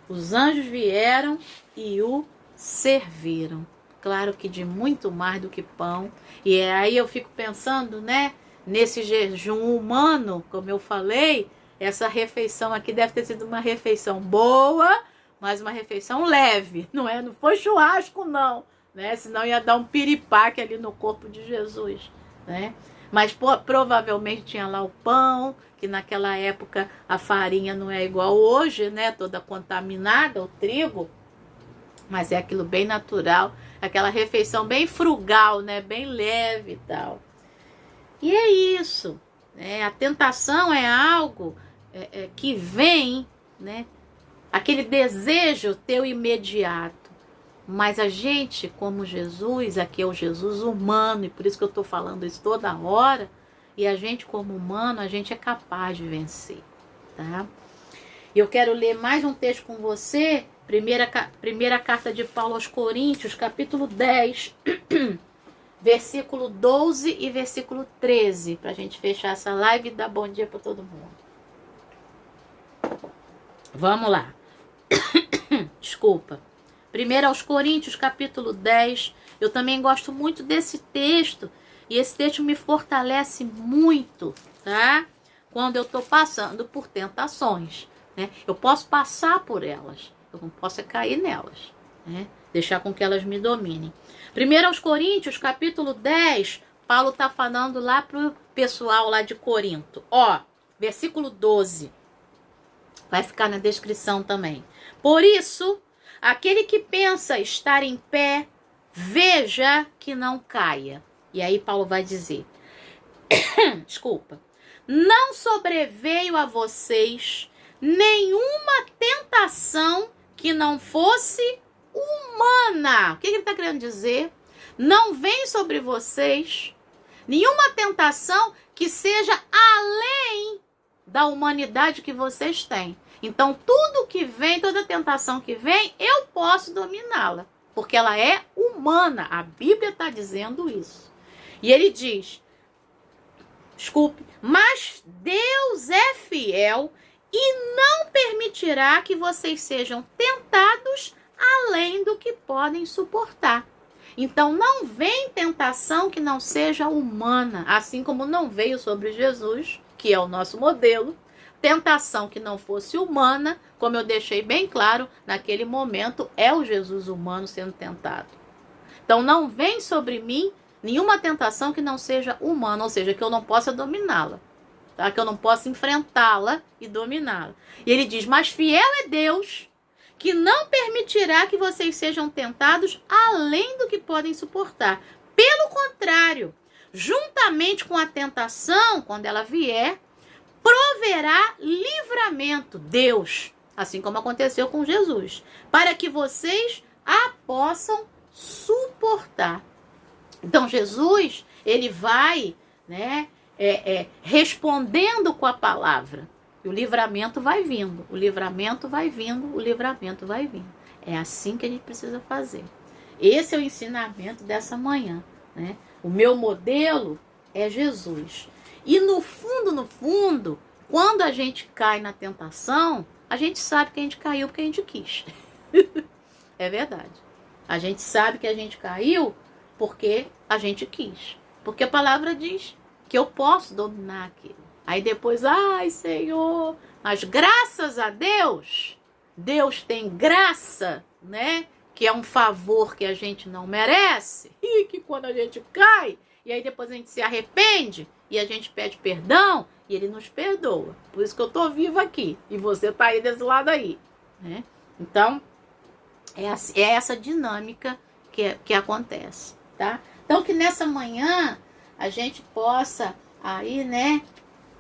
Os anjos vieram e o serviram. Claro que de muito mais do que pão. E aí eu fico pensando, né? Nesse jejum humano, como eu falei, essa refeição aqui deve ter sido uma refeição boa, mas uma refeição leve, não é? Não foi churrasco, não, né? Senão ia dar um piripaque ali no corpo de Jesus, né? Mas provavelmente tinha lá o pão, que naquela época a farinha não é igual hoje, né? Toda contaminada, o trigo. mas é aquilo bem natural, aquela refeição bem frugal, né? Bem leve e tal. E é isso, né? A tentação é algo que vem, né? Aquele desejo teu imediato. Mas a gente, como Jesus, aqui é o Jesus humano, e por isso que eu estou falando isso toda hora, e a gente como humano, a gente é capaz de vencer, tá? Eu quero ler mais um texto com você, primeira carta de Paulo aos Coríntios, capítulo 10, versículo 12 e versículo 13, para a gente fechar essa live e dar bom dia para todo mundo. Vamos lá. Desculpa. 1 aos Coríntios, capítulo 10. Eu também gosto muito desse texto. E esse texto me fortalece muito, tá? Quando eu estou passando por tentações, né? Eu posso passar por elas. Eu não posso cair nelas, né? Deixar com que elas me dominem. 1 aos Coríntios, capítulo 10. Paulo está falando lá para o pessoal lá de Corinto. Ó, versículo 12. Vai ficar na descrição também. Por isso, aquele que pensa estar em pé, veja que não caia. E aí Paulo vai dizer, desculpa, não sobreveio a vocês nenhuma tentação que não fosse humana. O que ele está querendo dizer? Não vem sobre vocês nenhuma tentação que seja além da humanidade que vocês têm. Então, tudo que vem, toda tentação que vem, eu posso dominá-la. Porque ela é humana. A Bíblia está dizendo isso. E ele diz, desculpe, mas Deus é fiel e não permitirá que vocês sejam tentados além do que podem suportar. Então, não vem tentação que não seja humana, assim como não veio sobre Jesus, que é o nosso modelo, tentação que não fosse humana, como eu deixei bem claro, naquele momento é o Jesus humano sendo tentado. Então não vem sobre mim nenhuma tentação que não seja humana, ou seja, que eu não possa dominá-la, tá? Que eu não possa enfrentá-la e dominá-la. E ele diz, mas fiel é Deus, que não permitirá que vocês sejam tentados além do que podem suportar. Pelo contrário, juntamente com a tentação, quando ela vier, proverá livramento, Deus, assim como aconteceu com Jesus, para que vocês a possam suportar. Então Jesus, ele vai, né, respondendo com a palavra, e o livramento vai vindo, o livramento vai vindo, o livramento vai vindo. É assim que a gente precisa fazer. Esse é o ensinamento dessa manhã, né? O meu modelo é Jesus. E no fundo, quando a gente cai na tentação, a gente sabe que a gente caiu porque a gente quis. É verdade. A gente sabe que a gente caiu porque a gente quis. Porque a palavra diz que eu posso dominar aquilo. Aí depois, ai Senhor, mas graças a Deus, Deus tem graça, né? Que é um favor que a gente não merece. E que quando a gente cai, e aí depois a gente se arrepende, e a gente pede perdão, e ele nos perdoa. Por isso que eu tô viva aqui, e você tá aí desse lado aí, né? Então, é essa dinâmica que acontece, tá? Então, que nessa manhã a gente possa aí, né,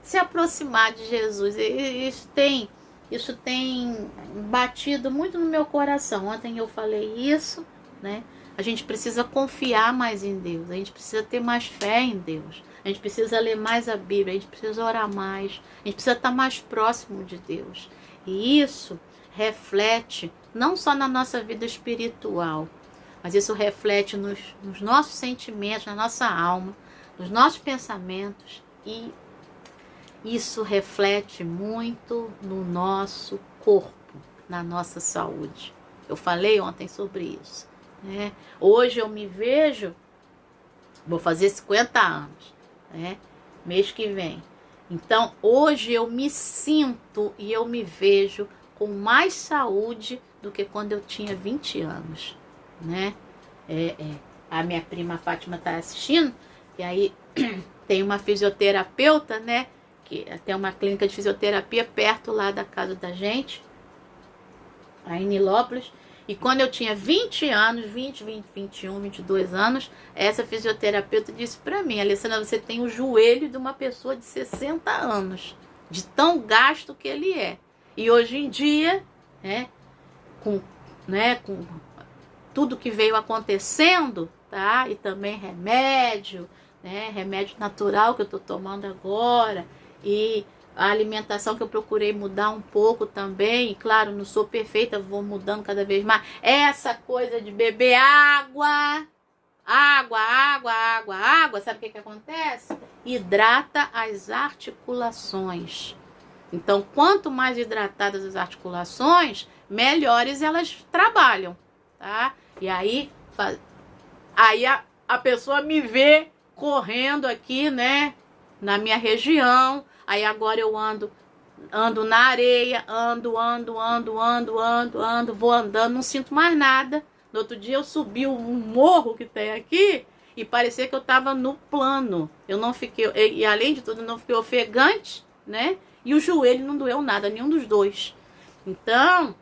se aproximar de Jesus. E isso tem batido muito no meu coração. Ontem eu falei isso, né? A gente precisa confiar mais em Deus, a gente precisa ter mais fé em Deus, a gente precisa ler mais a Bíblia, a gente precisa orar mais, a gente precisa estar mais próximo de Deus. E isso reflete não só na nossa vida espiritual, mas isso reflete nos nossos sentimentos, na nossa alma, nos nossos pensamentos, e isso reflete muito no nosso corpo, na nossa saúde. Eu falei ontem sobre isso, né? Hoje eu me vejo, vou fazer 50 anos, né? Mês que vem. Então, hoje eu me sinto e eu me vejo com mais saúde do que quando eu tinha 20 anos, né? A minha prima Fátima está assistindo, e aí tem uma fisioterapeuta, né? Que tem uma clínica de fisioterapia perto lá da casa da gente, aí em Nilópolis, E quando eu tinha 20 anos, 21, 22 anos, essa fisioterapeuta disse pra mim: Alessandra, você tem o joelho de uma pessoa de 60 anos, de tão gasto que ele é. E hoje em dia, com tudo que veio acontecendo, tá? E também remédio, remédio natural que eu tô tomando agora, e a alimentação que eu procurei mudar um pouco também. E claro, não sou perfeita, vou mudando cada vez mais. Essa coisa de beber água, sabe o que acontece? Hidrata as articulações. Então, quanto mais hidratadas as articulações, melhores elas trabalham, tá? E aí a pessoa me vê correndo aqui, na minha região. Aí agora eu ando na areia, ando, vou andando, não sinto mais nada. No outro dia eu subi um morro que tem aqui e parecia que eu tava no plano. Eu não fiquei, e além de tudo, eu não fiquei ofegante, E o joelho não doeu nada, nenhum dos dois. Então,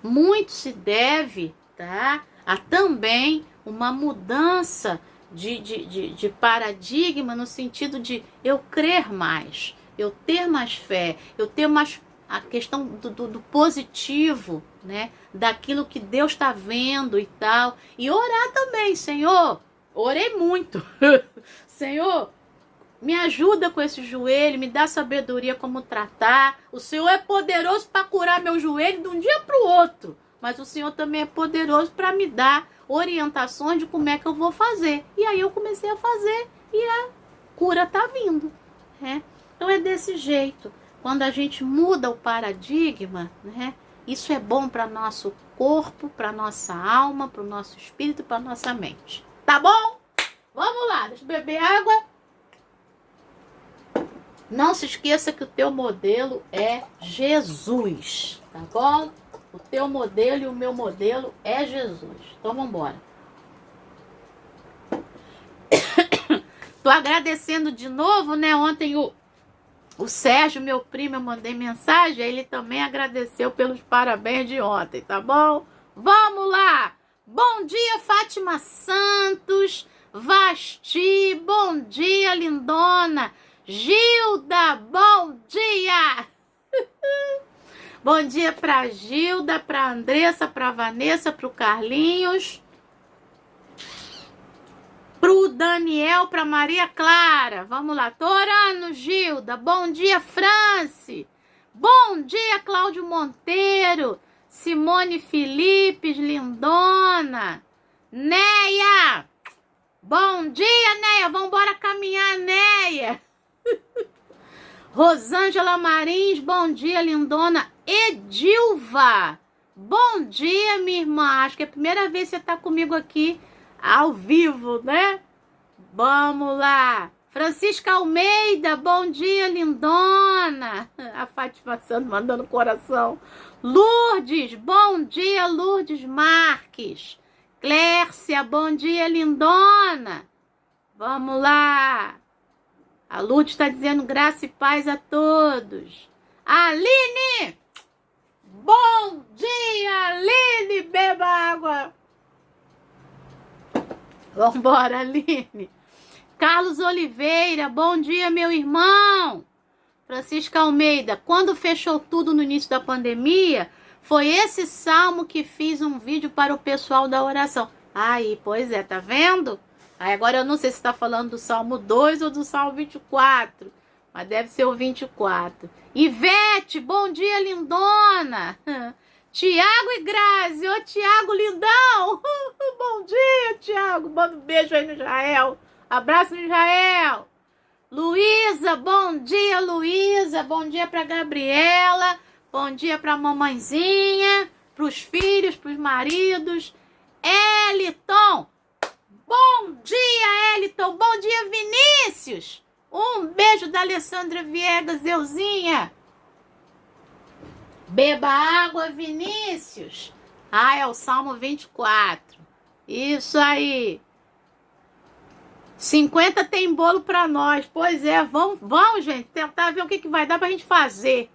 muito se deve, tá? A também uma mudança de paradigma, no sentido de eu crer mais, eu ter mais fé, eu ter mais a questão do positivo, daquilo que Deus está vendo e tal. E orar também, Senhor, orei muito. Senhor, me ajuda com esse joelho, me dá sabedoria como tratar. O Senhor é poderoso para curar meu joelho de um dia para o outro, mas o Senhor também é poderoso para me dar orientações de como é que eu vou fazer. E aí eu comecei a fazer e a cura tá vindo, Então é desse jeito. Quando a gente muda o paradigma, isso é bom para nosso corpo, para nossa alma, para o nosso espírito, para nossa mente. Tá bom? Vamos lá, deixa eu beber água. Não se esqueça que o teu modelo é Jesus, tá bom? O teu modelo e o meu modelo é Jesus. Então, vamos embora. Tô agradecendo de novo, Ontem o Sérgio, meu primo, eu mandei mensagem. Ele também agradeceu pelos parabéns de ontem, tá bom? Vamos lá! Bom dia, Fátima Santos. Vasti, bom dia, lindona. Gilda, bom dia! Bom dia pra Gilda, pra Andressa, pra Vanessa, pro Carlinhos, pro Daniel, pra Maria Clara. Vamos lá, tô orando, Gilda. Bom dia, France. Bom dia, Cláudio Monteiro, Simone Filipes, lindona. Neia, bom dia, Neia. Vambora caminhar, Neia. Rosângela Marins, bom dia, lindona. Edilva, bom dia, minha irmã. Acho que é a primeira vez que você tá comigo aqui ao vivo, Vamos lá. Francisca Almeida, bom dia, lindona. A Fátima Santos mandando coração. Lourdes, bom dia, Lourdes Marques. Clércia, bom dia, lindona. Vamos lá. A Lourdes está dizendo graça e paz a todos. Aline, bom dia, Aline, beba água. Vambora, Aline. Carlos Oliveira, bom dia, meu irmão. Francisca Almeida, quando fechou tudo no início da pandemia, foi esse salmo que fiz um vídeo para o pessoal da oração. Aí, pois é, tá vendo? Aí agora eu não sei se está falando do Salmo 2 ou do Salmo 24, mas deve ser o 24. Ivete, bom dia, lindona. Tiago e Grazi, ô Tiago, lindão. Bom dia, Tiago. Manda um beijo aí no Israel. Abraço no Israel. Luísa, bom dia, Luísa. Bom dia para Gabriela. Bom dia para a mamãezinha, para os filhos, para os maridos. Eliton. Bom dia, Eliton. Bom dia, Vinícius. Um beijo da Alessandra Viegas, Euzinha. Beba água, Vinícius. Ah, é o Salmo 24. Isso aí. 50 tem bolo pra nós. Pois é, vamos, gente, tentar ver o que vai dar pra gente fazer.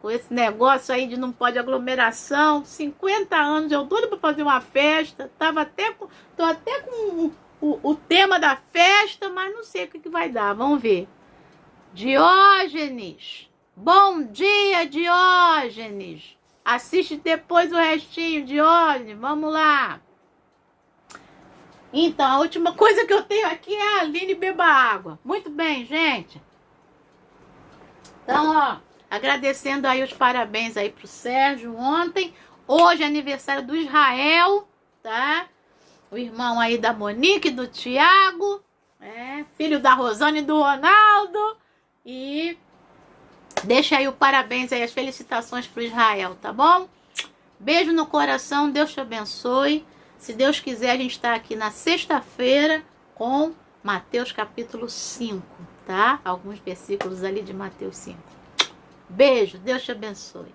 com esse negócio aí de não pode aglomeração. 50 anos, eu doido para fazer uma festa. Tô até com o tema da festa, mas não sei o que vai dar. Vamos ver. Diógenes. Bom dia, Diógenes. Assiste depois o restinho, Diógenes. Vamos lá. Então, a última coisa que eu tenho aqui é a Aline beba água. Muito bem, gente. Então, ó, agradecendo aí os parabéns aí pro Sérgio ontem. Hoje é aniversário do Israel, tá? O irmão aí da Monique, do Tiago, filho da Rosane e do Ronaldo. E deixa aí o parabéns aí, as felicitações pro Israel, tá bom? Beijo no coração, Deus te abençoe. Se Deus quiser, a gente está aqui na sexta-feira com Mateus capítulo 5, tá? Alguns versículos ali de Mateus 5. Beijo, Deus te abençoe.